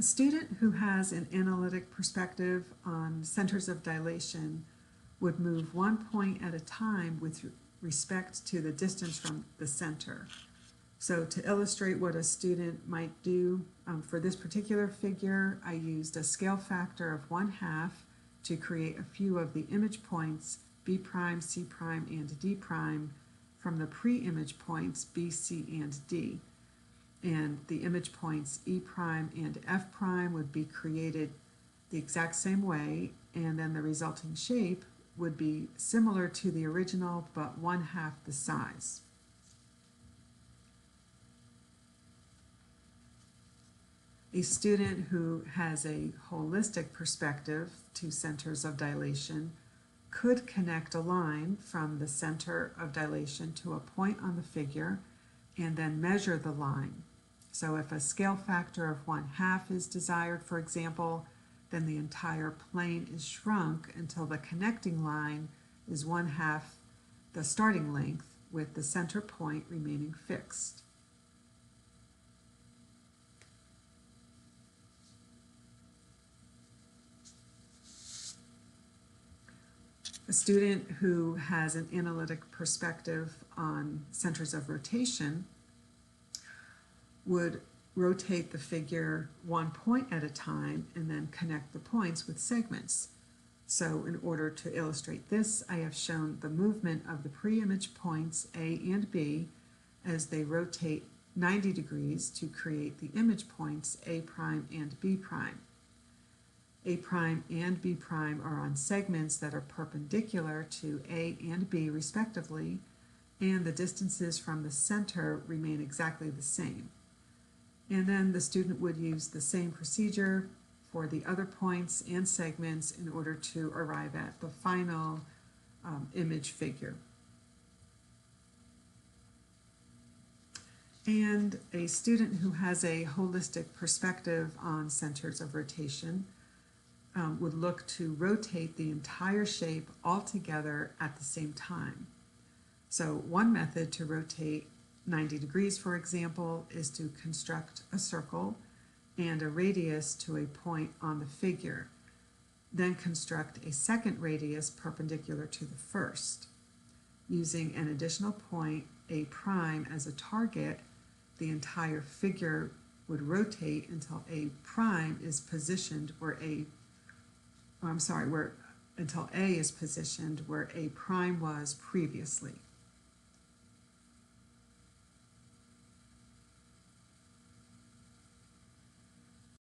A student who has an analytic perspective on centers of dilation would move one point at a time with respect to the distance from the center. So to illustrate what a student might do, for this particular figure, I used a scale factor of 1/2 to create a few of the image points B prime, C prime, and D prime from the pre-image points B, C, and D. And the image points E prime and F prime would be created the exact same way, and then the resulting shape would be similar to the original but 1/2 the size. A student who has a holistic perspective to centers of dilation could connect a line from the center of dilation to a point on the figure and then measure the line. So if a scale factor of 1/2 is desired, for example, then the entire plane is shrunk until the connecting line is 1/2 the starting length, with the center point remaining fixed. A student who has an analytic perspective on centers of rotation would rotate the figure one point at a time and then connect the points with segments. So in order to illustrate this, I have shown the movement of the pre-image points A and B as they rotate 90 degrees to create the image points A prime and B prime. A prime and B prime are on segments that are perpendicular to A and B respectively, and the distances from the center remain exactly the same. And then the student would use the same procedure for the other points and segments in order to arrive at the final image figure. And a student who has a holistic perspective on centers of rotation would look to rotate the entire shape altogether at the same time. So one method to rotate 90 degrees, for example, is to construct a circle and a radius to a point on the figure. Then construct a second radius perpendicular to the first. Using an additional point, A prime, as a target, the entire figure would rotate until A prime is positioned where until A is positioned where A prime was previously.